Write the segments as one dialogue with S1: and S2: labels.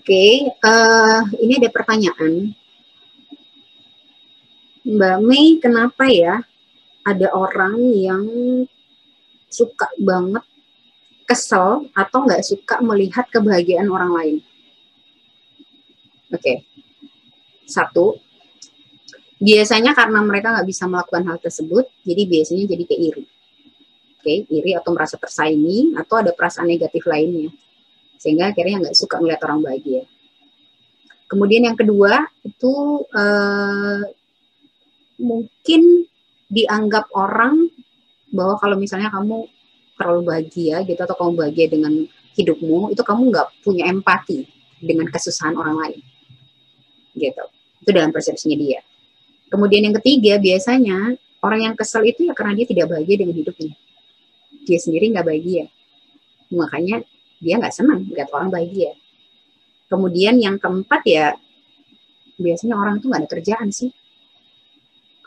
S1: Oke, ini ada pertanyaan. Mbak Mei, kenapa ya ada orang yang suka banget kesel atau nggak suka melihat kebahagiaan orang lain? Oke, satu, biasanya karena mereka nggak bisa melakukan hal tersebut, jadi biasanya jadi kayak iri. Oke, iri atau merasa tersaingi, atau ada perasaan negatif lainnya. Sehingga akhirnya nggak suka melihat orang bahagia. Kemudian yang kedua, itu mungkin dianggap orang bahwa kalau misalnya kamu terlalu bahagia gitu, atau kamu bahagia dengan hidupmu, itu kamu nggak punya empati dengan kesusahan orang lain. Gitu. Itu dalam persepsinya dia. Kemudian yang ketiga, biasanya orang yang kesel itu ya karena dia tidak bahagia dengan hidupnya. Dia sendiri nggak bahagia. Makanya dia nggak senang lihat orang bahagia. Kemudian yang keempat ya, biasanya orang itu nggak ada kerjaan sih.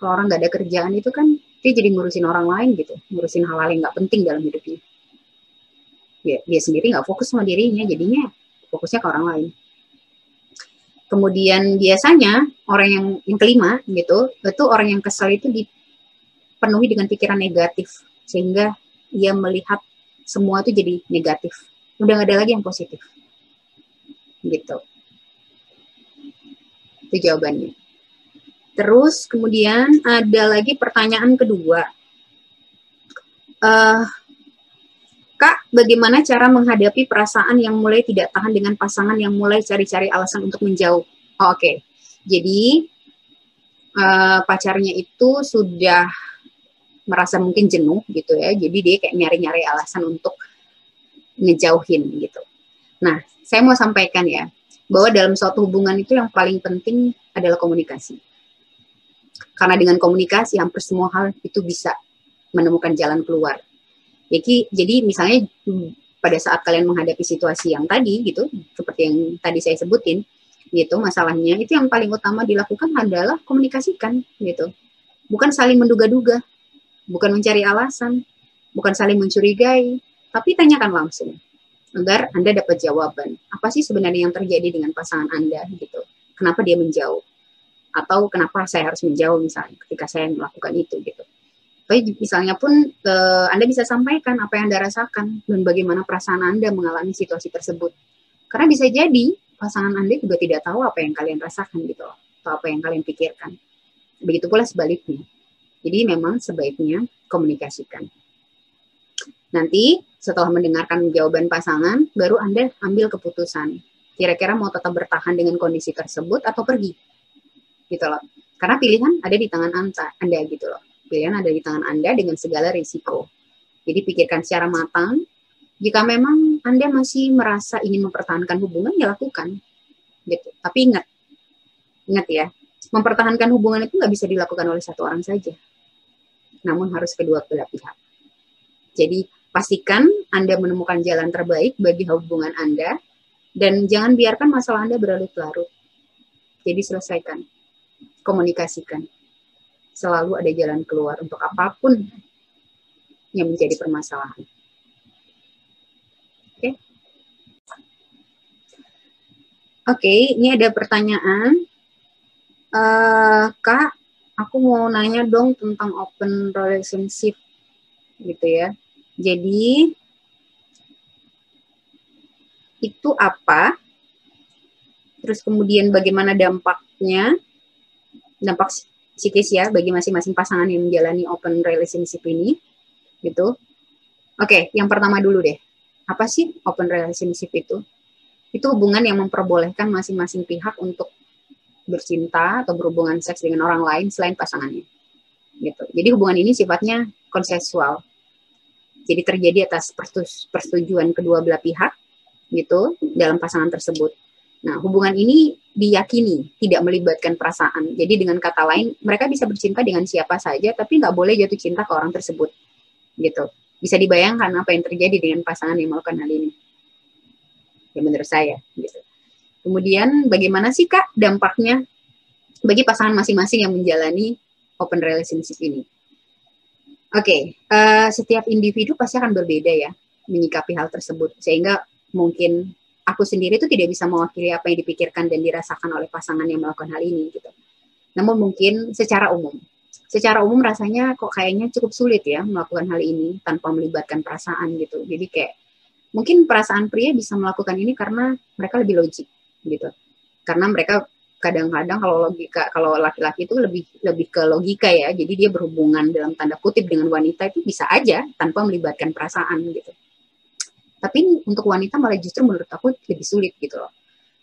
S1: Kalau orang nggak ada kerjaan itu kan dia jadi ngurusin orang lain gitu, ngurusin hal-hal yang nggak penting dalam hidupnya. Ya, dia sendiri nggak fokus sama dirinya, jadinya fokusnya ke orang lain. Kemudian biasanya orang yang kelima gitu, itu orang yang kesal itu dipenuhi dengan pikiran negatif, sehingga dia melihat semua itu jadi negatif. Udah nggak ada lagi yang positif. Gitu. Itu jawabannya. Terus kemudian ada lagi pertanyaan kedua. Kak, bagaimana cara menghadapi perasaan yang mulai tidak tahan dengan pasangan yang mulai cari-cari alasan untuk menjauh? Oh, oke. Jadi, pacarnya itu sudah merasa mungkin jenuh gitu ya, jadi dia kayak nyari-nyari alasan untuk ngejauhin gitu. Nah, saya mau sampaikan ya, bahwa dalam suatu hubungan itu yang paling penting adalah komunikasi. Karena dengan komunikasi, hampir semua hal itu bisa menemukan jalan keluar. Jadi misalnya pada saat kalian menghadapi situasi yang tadi gitu, seperti yang tadi saya sebutin, gitu masalahnya, itu yang paling utama dilakukan adalah komunikasikan gitu. Bukan saling menduga-duga, bukan mencari alasan, bukan saling mencurigai, tapi tanyakan langsung agar Anda dapat jawaban. Apa sih sebenarnya yang terjadi dengan pasangan Anda gitu? Kenapa dia menjauh? Atau kenapa saya harus menjauh misalnya ketika saya melakukan itu gitu. Tapi misalnya pun Anda bisa sampaikan apa yang Anda rasakan dan bagaimana perasaan Anda mengalami situasi tersebut. Karena bisa jadi pasangan Anda juga tidak tahu apa yang kalian rasakan gitu, atau apa yang kalian pikirkan. Begitu pula sebaliknya. Jadi memang sebaiknya komunikasikan. Nanti setelah mendengarkan jawaban pasangan, baru Anda ambil keputusan. Kira-kira mau tetap bertahan dengan kondisi tersebut atau pergi. Gitu loh. Karena pilihan ada di tangan Anda gitu loh. Pilihan ada di tangan Anda dengan segala risiko. Jadi pikirkan secara matang. Jika memang Anda masih merasa ingin mempertahankan hubungan, ya lakukan. Gitu. Tapi ingat ya, mempertahankan hubungan itu nggak bisa dilakukan oleh satu orang saja. Namun harus kedua belah pihak. Jadi pastikan Anda menemukan jalan terbaik bagi hubungan Anda, dan jangan biarkan masalah Anda berlarut-larut. Jadi selesaikan, komunikasikan. Selalu ada jalan keluar untuk apapun yang menjadi permasalahan. Oke. Oke, ini ada pertanyaan. Kak, aku mau nanya dong tentang open relationship gitu ya. Jadi, itu apa? Terus kemudian bagaimana dampaknya? Dampak psikis ya bagi masing-masing pasangan yang menjalani open relationship ini gitu. Oke, yang pertama dulu deh. Apa sih open relationship itu? Itu hubungan yang memperbolehkan masing-masing pihak untuk bercinta atau berhubungan seks dengan orang lain selain pasangannya. Gitu. Jadi hubungan ini sifatnya konsensual. Jadi terjadi atas persetujuan kedua belah pihak gitu dalam pasangan tersebut. Nah, hubungan ini diyakini tidak melibatkan perasaan. Jadi dengan kata lain, mereka bisa bercinta dengan siapa saja, tapi nggak boleh jatuh cinta ke orang tersebut. Gitu. Bisa dibayangkan apa yang terjadi dengan pasangan yang melakukan hal ini. Ya menurut saya. Gitu. Kemudian bagaimana sih Kak dampaknya bagi pasangan masing-masing yang menjalani open relationship ini? Oke, setiap individu pasti akan berbeda ya menyikapi hal tersebut. Sehingga mungkin aku sendiri itu tidak bisa mewakili apa yang dipikirkan dan dirasakan oleh pasangan yang melakukan hal ini gitu. Namun mungkin secara umum rasanya kok kayaknya cukup sulit ya melakukan hal ini tanpa melibatkan perasaan gitu. Jadi kayak mungkin perasaan pria bisa melakukan ini karena mereka lebih logik gitu. Karena mereka kadang-kadang kalau laki-laki itu lebih ke logika ya. Jadi dia berhubungan dalam tanda kutip dengan wanita itu bisa aja tanpa melibatkan perasaan gitu. Tapi untuk wanita malah justru menurut aku lebih sulit gitu loh.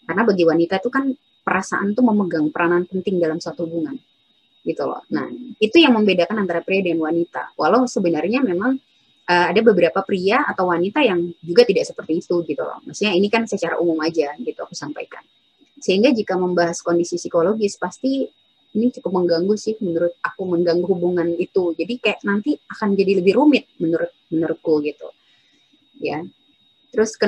S1: Karena bagi wanita itu kan perasaan tuh memegang peranan penting dalam suatu hubungan gitu loh. Nah, itu yang membedakan antara pria dan wanita. Walau sebenarnya memang ada beberapa pria atau wanita yang juga tidak seperti itu gitu loh. Maksudnya ini kan secara umum aja gitu aku sampaikan. Sehingga jika membahas kondisi psikologis pasti ini cukup mengganggu sih menurut aku, mengganggu hubungan itu. Jadi kayak nanti akan jadi lebih rumit menurutku gitu. Ya. Terus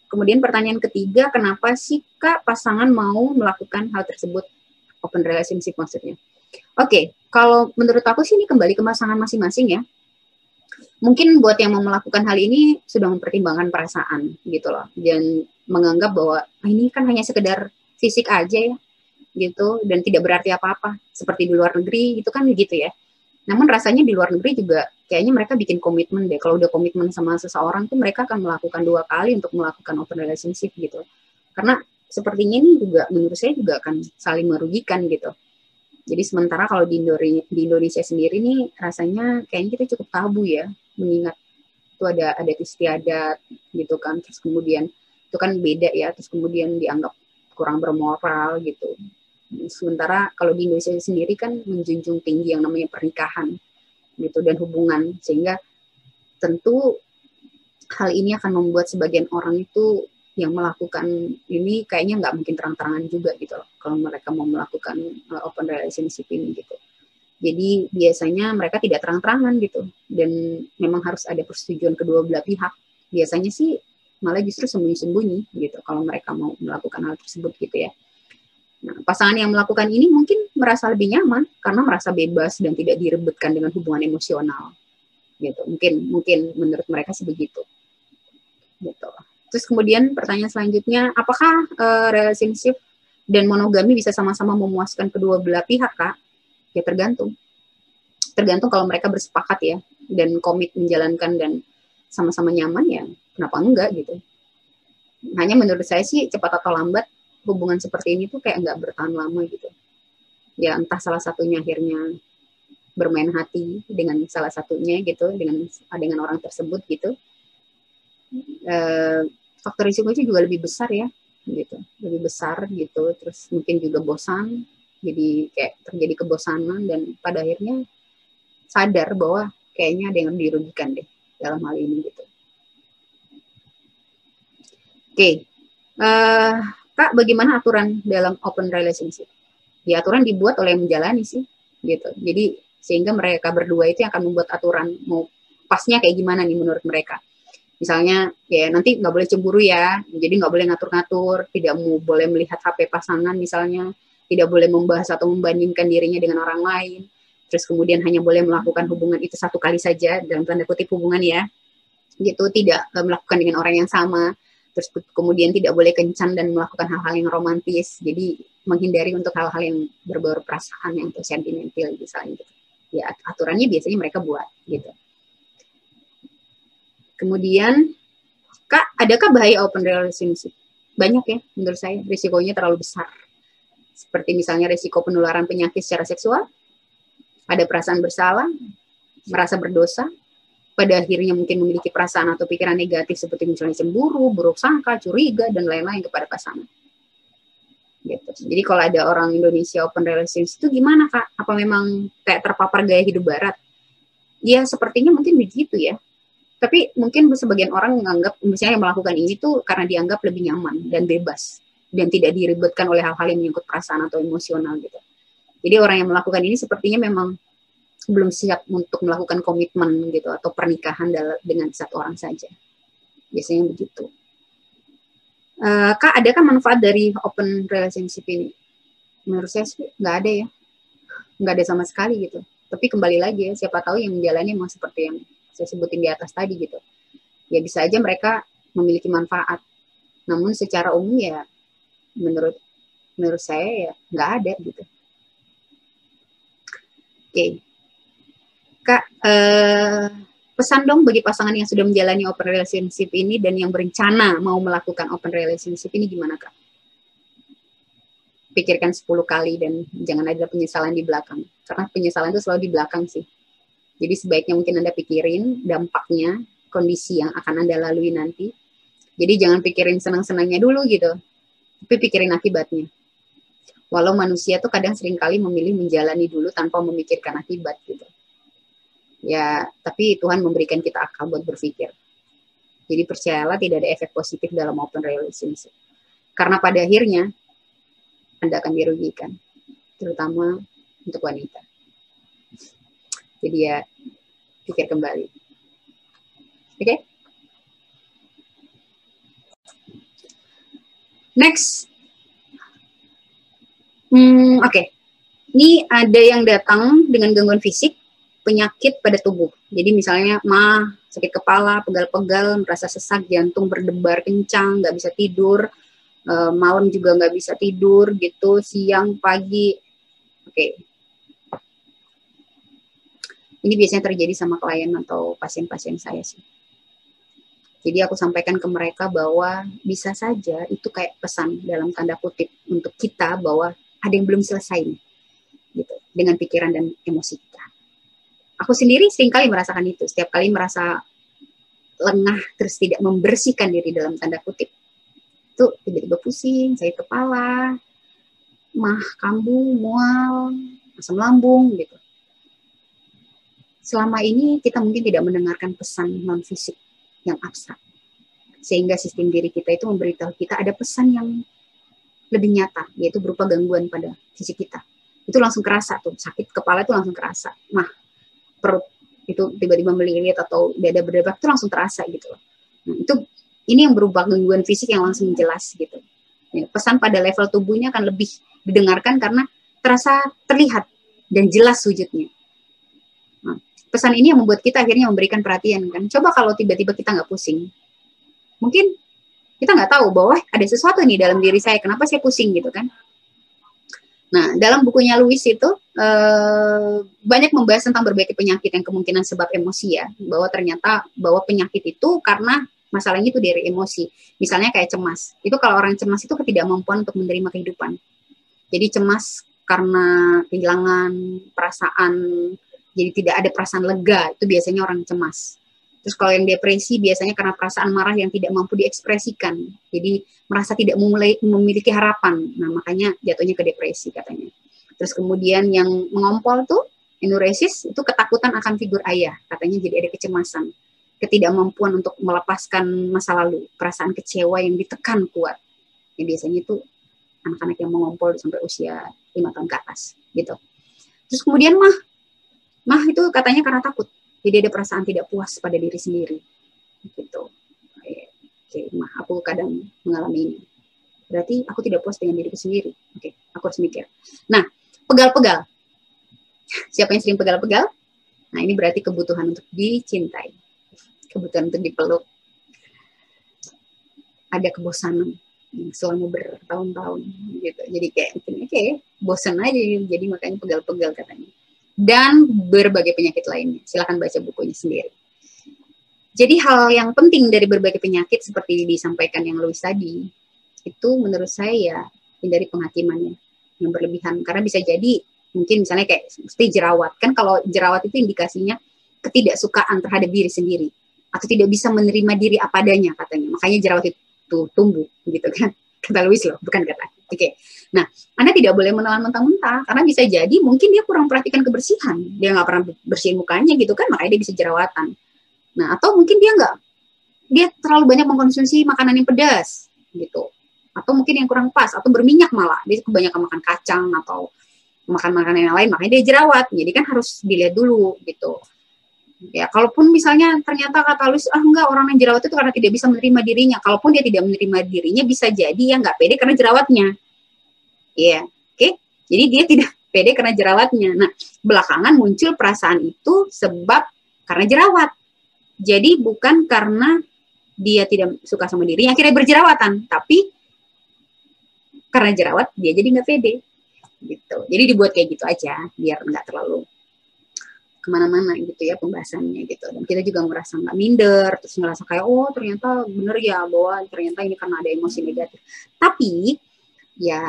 S1: kemudian pertanyaan ketiga, kenapa sih Kak pasangan mau melakukan hal tersebut? Open relationship maksudnya. Oke, kalau menurut aku sih ini kembali ke pasangan masing-masing ya. Mungkin buat yang mau melakukan hal ini sudah mempertimbangkan perasaan gitu loh. Dan menganggap bahwa ini kan hanya sekedar fisik aja ya gitu dan tidak berarti apa-apa. Seperti di luar negeri itu kan begitu ya. Namun rasanya di luar negeri juga kayaknya mereka bikin komitmen deh. Kalau udah komitmen sama seseorang tuh mereka akan melakukan 2 kali untuk melakukan open relationship gitu. Karena sepertinya ini juga menurut saya juga akan saling merugikan gitu. Jadi sementara kalau di Indonesia sendiri nih rasanya kayaknya kita cukup tabu ya, mengingat itu ada adat istiadat gitu kan, terus kemudian itu kan beda ya, terus kemudian dianggap kurang bermoral gitu. Sementara kalau di Indonesia sendiri kan menjunjung tinggi yang namanya pernikahan gitu dan hubungan, sehingga tentu hal ini akan membuat sebagian orang itu yang melakukan ini kayaknya nggak mungkin terang-terangan juga gitu loh kalau mereka mau melakukan open relationship ini gitu. Jadi biasanya mereka tidak terang-terangan gitu dan memang harus ada persetujuan kedua belah pihak. Biasanya sih malah justru sembunyi-sembunyi gitu kalau mereka mau melakukan hal tersebut gitu ya. Nah, pasangan yang melakukan ini mungkin merasa lebih nyaman karena merasa bebas dan tidak direbutkan dengan hubungan emosional gitu. Mungkin menurut mereka sih begitu. Gitu. Terus kemudian pertanyaan selanjutnya, apakah relationship dan monogami bisa sama-sama memuaskan kedua belah pihak, Kak? Ya tergantung. Tergantung kalau mereka bersepakat ya dan komit menjalankan dan sama-sama nyaman ya, kenapa enggak gitu. Hanya menurut saya sih cepat atau lambat hubungan seperti ini tuh kayak nggak bertahan lama gitu. Ya entah salah satunya akhirnya bermain hati dengan salah satunya gitu, dengan orang tersebut gitu. Faktor risikonya juga lebih besar ya gitu, lebih besar gitu, terus mungkin juga bosan, jadi kayak terjadi kebosanan dan pada akhirnya sadar bahwa kayaknya ada yang dirugikan deh dalam hal ini gitu. Oke, Kak, bagaimana aturan dalam open relationship? Ya aturan dibuat oleh yang menjalani sih gitu, jadi sehingga mereka berdua itu yang akan membuat aturan mau pasnya kayak gimana nih menurut mereka. Misalnya ya nanti nggak boleh cemburu ya, jadi nggak boleh ngatur-ngatur, tidak boleh melihat HP pasangan misalnya, tidak boleh membahas atau membandingkan dirinya dengan orang lain, terus kemudian hanya boleh melakukan hubungan itu 1 kali saja dalam tanda kutip hubungan ya, gitu, tidak melakukan dengan orang yang sama, terus kemudian tidak boleh kencan dan melakukan hal-hal yang romantis, jadi menghindari untuk hal-hal yang berbau perasaan yang sentimental misalnya gitu. Ya aturannya biasanya mereka buat gitu. Kemudian, Kak, adakah bahaya open relationship? Banyak ya, menurut saya. Risikonya terlalu besar. Seperti misalnya risiko penularan penyakit secara seksual, ada perasaan bersalah, merasa berdosa, pada akhirnya mungkin memiliki perasaan atau pikiran negatif seperti misalnya cemburu, buruk sangka, curiga, dan lain-lain kepada pasangan. Gitu. Jadi kalau ada orang Indonesia open relationship itu gimana, Kak? Apa memang kayak terpapar gaya hidup barat? Ya, sepertinya mungkin begitu ya. Tapi mungkin sebagian orang menganggap misalnya yang melakukan ini tuh karena dianggap lebih nyaman dan bebas dan tidak diribetkan oleh hal-hal yang menyangkut perasaan atau emosional gitu. Jadi orang yang melakukan ini sepertinya memang belum siap untuk melakukan komitmen gitu atau pernikahan dengan satu orang saja. Biasanya begitu. Kak, adakah manfaat dari open relationship ini? Menurut saya sih nggak ada ya. Nggak ada sama sekali gitu. Tapi kembali lagi ya, siapa tahu yang menjalani memang seperti yang saya sebutin di atas tadi gitu. Ya bisa aja mereka memiliki manfaat. Namun secara umum ya menurut saya ya nggak ada gitu. Oke. Kak, pesan dong bagi pasangan yang sudah menjalani open relationship ini dan yang berencana mau melakukan open relationship ini gimana, Kak? Pikirkan 10 kali dan jangan ada penyesalan di belakang. Karena penyesalan itu selalu di belakang sih. Jadi sebaiknya mungkin Anda pikirin dampaknya, kondisi yang akan Anda lalui nanti. Jadi jangan pikirin senang-senangnya dulu gitu, tapi pikirin akibatnya. Walau manusia tuh kadang seringkali memilih menjalani dulu tanpa memikirkan akibat gitu. Ya, tapi Tuhan memberikan kita akal buat berpikir. Jadi percayalah tidak ada efek positif dalam open relationship. Karena pada akhirnya Anda akan dirugikan, terutama untuk wanita. Jadi ya, pikir kembali. Oke? Okay? Next. Oke. Ini ada yang datang dengan gangguan fisik, penyakit pada tubuh. Jadi misalnya mah, sakit kepala, pegal-pegal, merasa sesak, jantung berdebar kencang, nggak bisa tidur, malam juga nggak bisa tidur gitu, siang, pagi. Oke. Ini biasanya terjadi sama klien atau pasien-pasien saya sih. Jadi aku sampaikan ke mereka bahwa bisa saja itu kayak pesan dalam tanda kutip untuk kita bahwa ada yang belum selesai nih, gitu, dengan pikiran dan emosi kita. Aku sendiri seringkali merasakan itu, setiap kali merasa lengah terus tidak membersihkan diri dalam tanda kutip, itu tiba-tiba pusing, sakit kepala, mah kambuh, mual, asam lambung gitu. Selama ini kita mungkin tidak mendengarkan pesan non fisik yang abstrak, sehingga sistem diri kita itu memberitahu kita ada pesan yang lebih nyata, yaitu berupa gangguan pada fisik kita. Itu langsung kerasa tuh, sakit kepala itu langsung kerasa, mah perut itu tiba-tiba melilit atau dada berdebar itu langsung terasa gitu. Nah, itu ini yang berupa gangguan fisik yang langsung jelas gitu. Ya, pesan pada level tubuhnya akan lebih didengarkan karena terasa terlihat dan jelas wujudnya. Nah, pesan ini yang membuat kita akhirnya memberikan perhatian kan. Coba kalau tiba-tiba kita nggak pusing, mungkin kita nggak tahu bahwa ada sesuatu nih dalam diri saya, kenapa saya pusing gitu kan. Nah, dalam bukunya Louis itu banyak membahas tentang berbagai penyakit yang kemungkinan sebab emosi ya, bahwa ternyata bahwa penyakit itu karena masalahnya itu dari emosi. Misalnya kayak cemas, itu kalau orang cemas itu ketidakmampuan untuk menerima kehidupan. Jadi cemas karena kehilangan perasaan, jadi tidak ada perasaan lega, itu biasanya orang cemas. Terus kalau yang depresi biasanya karena perasaan marah yang tidak mampu diekspresikan. Jadi merasa tidak memiliki harapan. Nah, makanya jatuhnya ke depresi katanya. Terus kemudian yang mengompol tuh, enuresis, itu ketakutan akan figur ayah. Katanya jadi ada kecemasan. Ketidakmampuan untuk melepaskan masa lalu. Perasaan kecewa yang ditekan kuat. Yang biasanya itu anak-anak yang mengompol sampai usia 5 tahun ke atas. Gitu. Terus kemudian mah itu katanya karena takut. Jadi ada perasaan tidak puas pada diri sendiri. Gitu. Oke, mah aku kadang mengalami ini. Berarti aku tidak puas dengan diriku sendiri. Oke, aku harus mikir. Nah, pegal-pegal. Siapa yang sering pegal-pegal? Nah, ini berarti kebutuhan untuk dicintai. Kebutuhan untuk dipeluk. Ada kebosanan selama bertahun-tahun gitu. Jadi kayak oke, bosan aja. Jadi makanya pegal-pegal katanya. Dan berbagai penyakit lainnya. Silakan baca bukunya sendiri. Jadi hal yang penting dari berbagai penyakit seperti disampaikan yang Louis tadi, itu menurut saya ya hindari penghakimannya yang berlebihan. Karena bisa jadi mungkin misalnya kayak seperti jerawat. Kan kalau jerawat itu indikasinya ketidaksukaan terhadap diri sendiri. Atau tidak bisa menerima diri apa adanya katanya. Makanya jerawat itu tumbuh gitu kan. Kata Louis loh, bukan kata. Oke. Nah, Anda tidak boleh menelan mentah-mentah karena bisa jadi mungkin dia kurang perhatikan kebersihan. Dia nggak pernah bersihin mukanya gitu kan, makanya dia bisa jerawatan. Nah, atau mungkin dia terlalu banyak mengkonsumsi makanan yang pedas gitu. atau mungkin yang kurang pas, atau berminyak malah, dia kebanyakan makan kacang atau makan makanan yang lain, makanya dia jerawat. Jadi kan harus dilihat dulu gitu. Ya, kalaupun misalnya ternyata kata lu, enggak, orang yang jerawat itu karena tidak bisa menerima dirinya. Kalaupun dia tidak menerima dirinya, bisa jadi ya nggak pede karena jerawatnya. Iya, oke. Jadi dia tidak pede karena jerawatnya. Nah, belakangan muncul perasaan itu sebab karena jerawat. Jadi bukan karena dia tidak suka sama dirinya, akhirnya berjerawatan. Tapi karena jerawat, dia jadi nggak pede. Gitu. Jadi dibuat kayak gitu aja, biar nggak terlalu kemana-mana gitu ya pembahasannya gitu. Dan kita juga merasa nggak minder, terus ngerasa kayak, oh ternyata bener ya bahwa ternyata ini karena ada emosi negatif. Tapi ya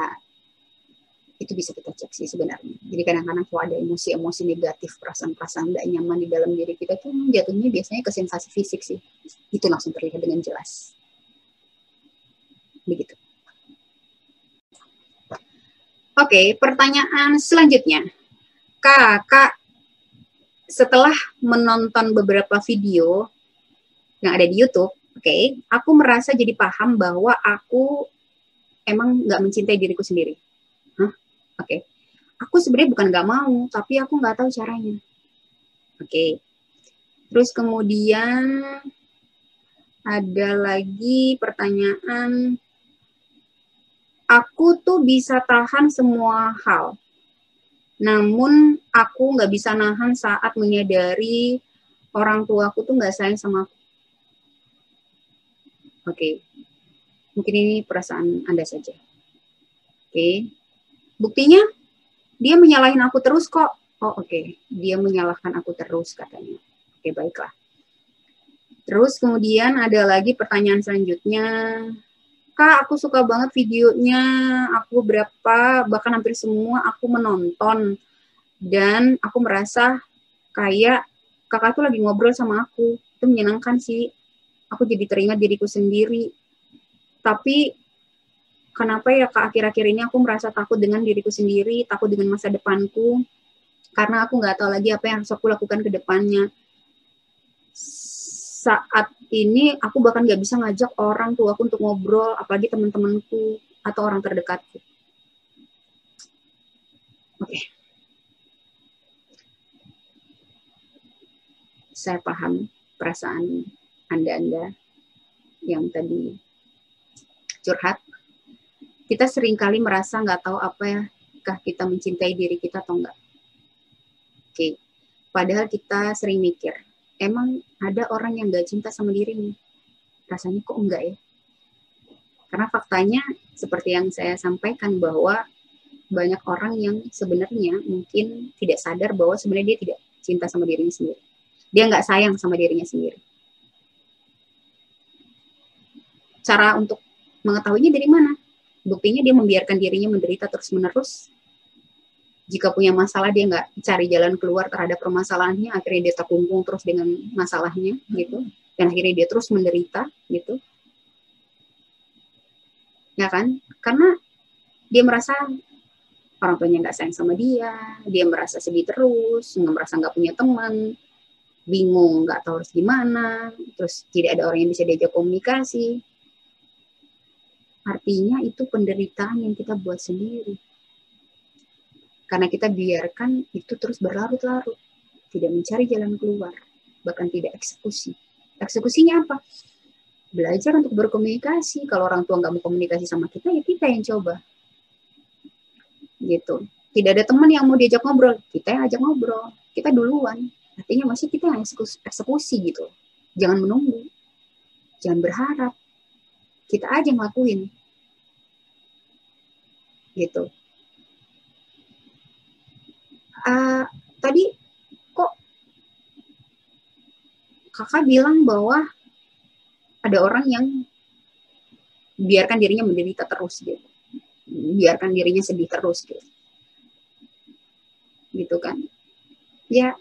S1: itu bisa kita cek sih sebenarnya. Jadi kadang-kadang kalau ada emosi-emosi negatif, perasaan-perasaan tidak nyaman di dalam diri kita tuh jatuhnya biasanya ke sensasi fisik sih. Itu langsung terlihat dengan jelas. Begitu. Oke, pertanyaan selanjutnya. Kak, setelah menonton beberapa video yang ada di YouTube, aku merasa jadi paham bahwa aku emang nggak mencintai diriku sendiri. Aku sebenarnya bukan nggak mau, tapi aku nggak tahu caranya. Terus kemudian ada lagi pertanyaan, aku tuh bisa tahan semua hal, namun aku nggak bisa nahan saat menyadari orang tuaku tuh nggak sayang sama aku. Mungkin ini perasaan Anda saja. Buktinya dia menyalahin aku terus kok. Dia menyalahkan aku terus katanya. Baiklah. Terus kemudian ada lagi pertanyaan selanjutnya. Kak, aku suka banget videonya. Aku bahkan hampir semua aku menonton. Dan aku merasa kayak kakak tuh lagi ngobrol sama aku. Itu menyenangkan sih. Aku jadi teringat diriku sendiri. Tapi kenapa ya Kak, akhir-akhir ini aku merasa takut dengan diriku sendiri, takut dengan masa depanku, karena aku nggak tahu lagi apa yang harus aku lakukan ke depannya. Saat ini aku bahkan nggak bisa ngajak orang tuaku untuk ngobrol, apalagi teman-temanku atau orang terdekatku. Saya paham perasaan Anda yang tadi curhat. Kita seringkali merasa nggak tahu apakah kita mencintai diri kita atau enggak. Padahal kita sering mikir, emang ada orang yang nggak cinta sama dirinya? Rasanya kok enggak ya? Karena faktanya seperti yang saya sampaikan bahwa banyak orang yang sebenarnya mungkin tidak sadar bahwa sebenarnya dia tidak cinta sama dirinya sendiri. Dia nggak sayang sama dirinya sendiri. Cara untuk mengetahuinya dari mana? Buktinya dia membiarkan dirinya menderita terus-menerus. Jika punya masalah, dia nggak cari jalan keluar terhadap permasalahannya, akhirnya dia terkungkung terus dengan masalahnya, gitu. Dan akhirnya dia terus menderita, gitu. Ya kan? Karena dia merasa orang tuanya nggak sayang sama dia merasa sedih terus, merasa nggak punya teman, bingung, nggak tahu harus gimana, terus tidak ada orang yang bisa diajak komunikasi. Artinya itu penderitaan yang kita buat sendiri. Karena kita biarkan itu terus berlarut-larut, tidak mencari jalan keluar, bahkan tidak eksekusi. Eksekusinya apa? Belajar untuk berkomunikasi. Kalau orang tua nggak mau komunikasi sama kita, ya kita yang coba. Gitu. Tidak ada teman yang mau diajak ngobrol, kita yang ajak ngobrol. Kita duluan. Artinya masih kita yang eksekusi gitu. Jangan menunggu. Jangan berharap. Kita aja ngelakuin. Gitu. Tadi kok kakak bilang bahwa ada orang yang biarkan dirinya menderita terus gitu. Biarkan dirinya sedih terus gitu. Gitu kan. Ya,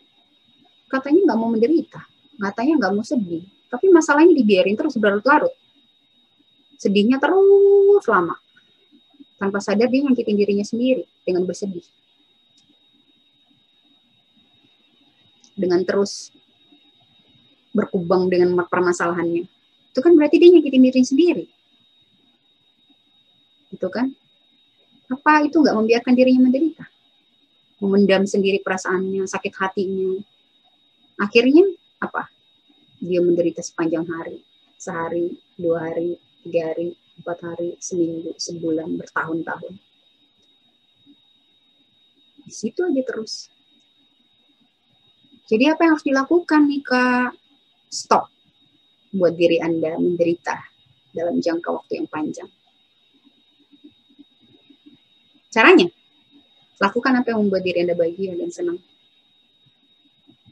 S1: katanya nggak mau menderita. Katanya nggak mau sedih. Tapi masalahnya dibiarin terus berlarut-larut. Sedihnya terus lama. Tanpa sadar dia nyakitin dirinya sendiri dengan bersedih. Dengan terus berkubang dengan permasalahannya. Itu kan berarti dia nyakitin diri sendiri. gitu kan? Apa itu nggak membiarkan dirinya menderita? Memendam sendiri perasaannya, sakit hatinya. Akhirnya apa? Dia menderita sepanjang hari. Sehari, 2 hari, 3 hari, 4 hari, seminggu, sebulan, bertahun-tahun. Di situ aja terus. Jadi apa yang harus dilakukan nih Kak? Stop buat diri Anda menderita dalam jangka waktu yang panjang. Caranya, lakukan apa yang membuat diri Anda bahagia dan senang.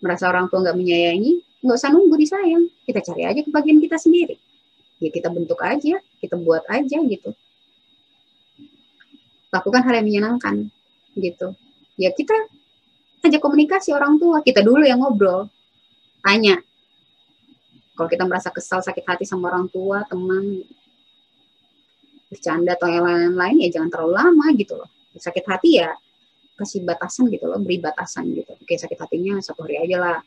S1: Merasa orang tua nggak menyayangi, nggak usah nunggu disayang. Kita cari aja kebahagiaan kita sendiri. Ya kita bentuk aja, kita buat aja gitu. Lakukan hal yang menyenangkan gitu. Ya kita ajak komunikasi orang tua, kita dulu yang ngobrol. Tanya. Kalau kita merasa kesal, sakit hati sama orang tua, teman, bercanda atau yang lain-lain, ya jangan terlalu lama gitu loh. Sakit hati ya kasih batasan gitu loh, beri batasan gitu. Oke, sakit hatinya 1 hari aja lah,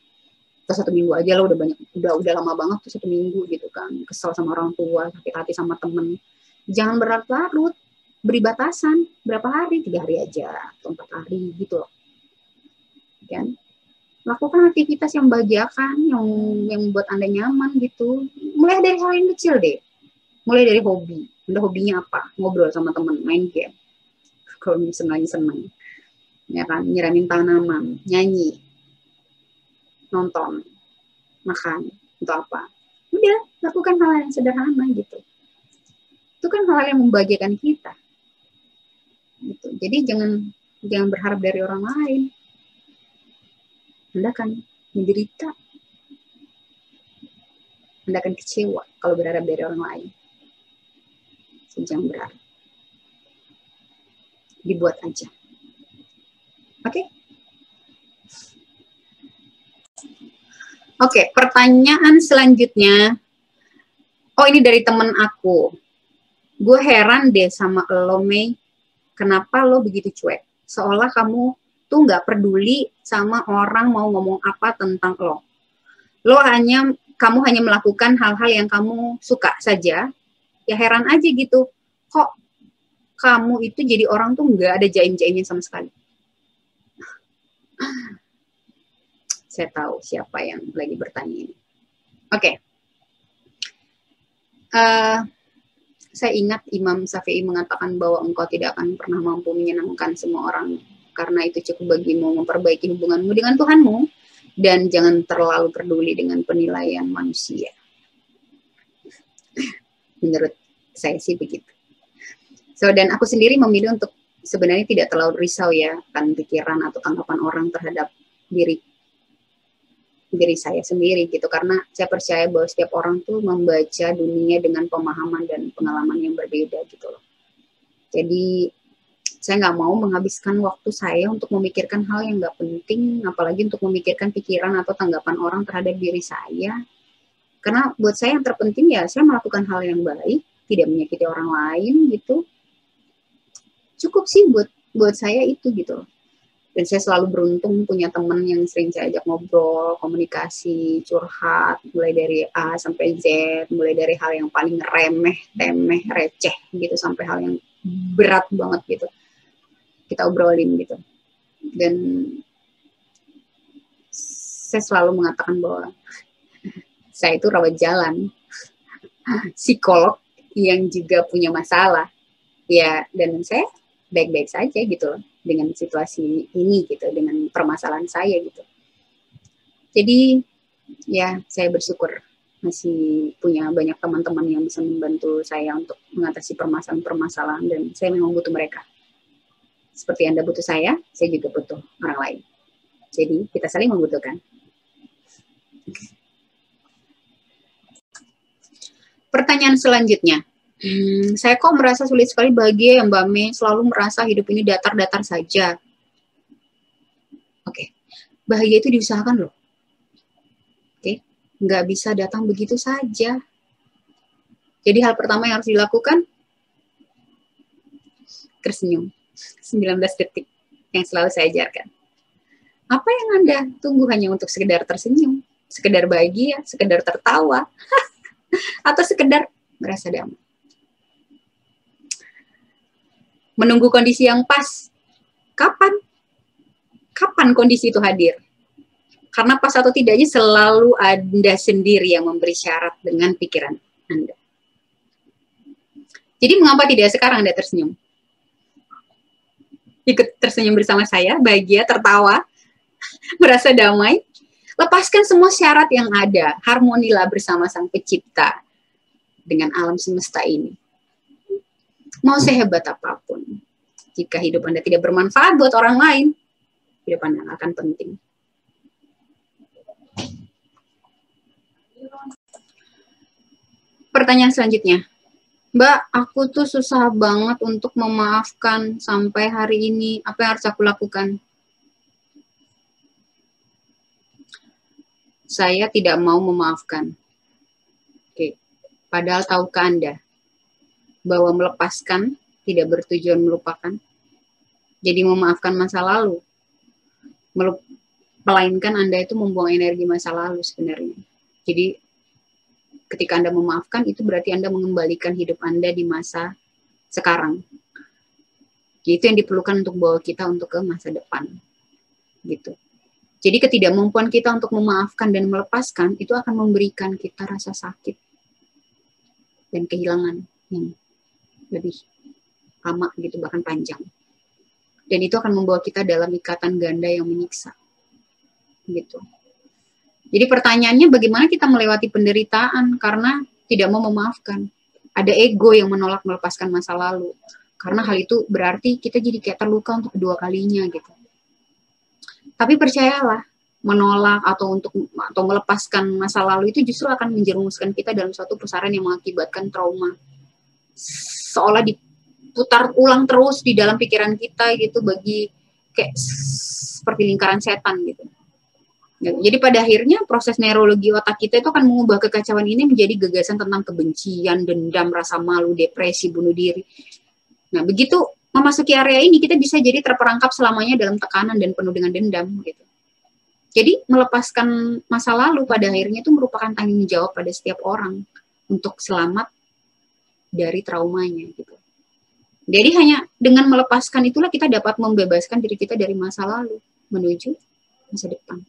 S1: atau 1 minggu aja lah, udah banyak, udah lama banget tuh 1 minggu gitu kan. Kesel sama orang tua, sakit hati sama temen, jangan berlarut-larut, beri batasan berapa hari, 3 hari aja atau 4 hari gitu loh. Kan? Lakukan aktivitas yang membahagiakan, yang membuat Anda nyaman gitu. Mulai dari hal yang kecil deh. Mulai dari hobi. Anda hobinya apa? Ngobrol sama teman, main game. Kalau senang-senang. Ya kan, nyiramin tanaman, nyanyi, nonton, makan, atau apa. Udah, lakukan hal yang sederhana gitu. Itu kan hal yang membahagiakan kita. Gitu. Jadi jangan berharap dari orang lain. Anda akan menderita. Anda akan kecewa kalau berharap dari orang lain. Jangan berharap. Dibuat aja. Oke? Oke, pertanyaan selanjutnya. Oh, ini dari temen aku. Gue heran deh sama lo, Mei. Kenapa lo begitu cuek? Seolah kamu tuh nggak peduli sama orang mau ngomong apa tentang lo. Kamu hanya melakukan hal-hal yang kamu suka saja. Ya heran aja gitu. Kok kamu itu jadi orang tuh nggak ada jaim-jaimnya sama sekali. Saya tahu siapa yang lagi bertanya ini. Oke. Saya ingat Imam Syafi'i mengatakan bahwa engkau tidak akan pernah mampu menyenangkan semua orang, karena itu cukup bagimu memperbaiki hubunganmu dengan Tuhanmu, dan jangan terlalu peduli dengan penilaian manusia. Menurut saya sih begitu. Dan aku sendiri memilih untuk sebenarnya tidak terlalu risau ya akan pikiran atau tanggapan orang terhadap diri saya sendiri gitu, karena saya percaya bahwa setiap orang tuh membaca dunia dengan pemahaman dan pengalaman yang berbeda gitu loh. Jadi saya nggak mau menghabiskan waktu saya untuk memikirkan hal yang nggak penting, apalagi untuk memikirkan pikiran atau tanggapan orang terhadap diri saya. Karena buat saya yang terpenting ya saya melakukan hal yang baik, tidak menyakiti orang lain gitu. Cukup sih buat saya itu gitu. Dan saya selalu beruntung punya teman yang sering saya ajak ngobrol, komunikasi, curhat, mulai dari A sampai Z, mulai dari hal yang paling remeh, temeh, receh gitu, sampai hal yang berat banget gitu. Kita obrolin gitu. Dan saya selalu mengatakan bahwa saya itu rawat jalan, psikolog yang juga punya masalah. Ya, dan saya baik-baik saja gitu loh dengan situasi ini gitu, dengan permasalahan saya gitu. Jadi ya saya bersyukur masih punya banyak teman-teman yang bisa membantu saya untuk mengatasi permasalahan-permasalahan, dan saya memang butuh mereka. Seperti Anda butuh saya juga butuh orang lain. Jadi kita saling membutuhkan. Pertanyaan selanjutnya. Saya kok merasa sulit sekali bahagia ya Mbak Mei, selalu merasa hidup ini datar-datar saja. Oke, bahagia itu diusahakan loh. Oke, nggak bisa datang begitu saja. Jadi hal pertama yang harus dilakukan, tersenyum. 19 detik yang selalu saya ajarkan. Apa yang Anda tunggu hanya untuk sekedar tersenyum, sekedar bahagia, sekedar tertawa, atau sekedar merasa damai? menunggu kondisi yang pas. Kapan? Kapan kondisi itu hadir? Karena pas atau tidaknya selalu Anda sendiri yang memberi syarat dengan pikiran Anda. Jadi mengapa tidak sekarang Anda tersenyum? Ikut tersenyum bersama saya, bahagia, tertawa, merasa damai. Lepaskan semua syarat yang ada, harmonilah bersama Sang Pencipta dengan alam semesta ini. Mau sehebat apapun, jika hidup Anda tidak bermanfaat buat orang lain, hidup Anda akan penting. Pertanyaan selanjutnya, Mbak, aku tuh susah banget untuk memaafkan sampai hari ini. Apa yang harus aku lakukan? Saya tidak mau memaafkan. Oke. Padahal tahukah Anda bahwa melepaskan tidak bertujuan melupakan? Jadi memaafkan masa lalu. Melainkan Anda itu membuang energi masa lalu sebenarnya. Jadi ketika Anda memaafkan, itu berarti Anda mengembalikan hidup Anda di masa sekarang. Itu yang diperlukan untuk bawa kita untuk ke masa depan. Gitu. Jadi ketidakmampuan kita untuk memaafkan dan melepaskan, itu akan memberikan kita rasa sakit dan kehilangan yang lebih lama gitu, bahkan panjang. Dan itu akan membawa kita dalam ikatan ganda yang menyiksa. Gitu. Jadi pertanyaannya bagaimana kita melewati penderitaan karena tidak mau memaafkan. Ada ego yang menolak melepaskan masa lalu. Karena hal itu berarti kita jadi kayak terluka untuk kedua kalinya gitu. Tapi percayalah, menolak atau melepaskan masa lalu itu justru akan menjerumuskan kita dalam suatu pusaran yang mengakibatkan trauma. Seolah diputar ulang terus di dalam pikiran kita gitu, bagi kayak seperti lingkaran setan gitu. Jadi pada akhirnya proses neurologi otak kita itu akan mengubah kekacauan ini menjadi gagasan tentang kebencian, dendam, rasa malu, depresi, bunuh diri. Nah, begitu memasuki area ini, kita bisa jadi terperangkap selamanya dalam tekanan dan penuh dengan dendam. Gitu. Jadi melepaskan masa lalu pada akhirnya itu merupakan tanggung jawab pada setiap orang untuk selamat dari traumanya. Gitu. Jadi hanya dengan melepaskan itulah kita dapat membebaskan diri kita dari masa lalu menuju masa depan.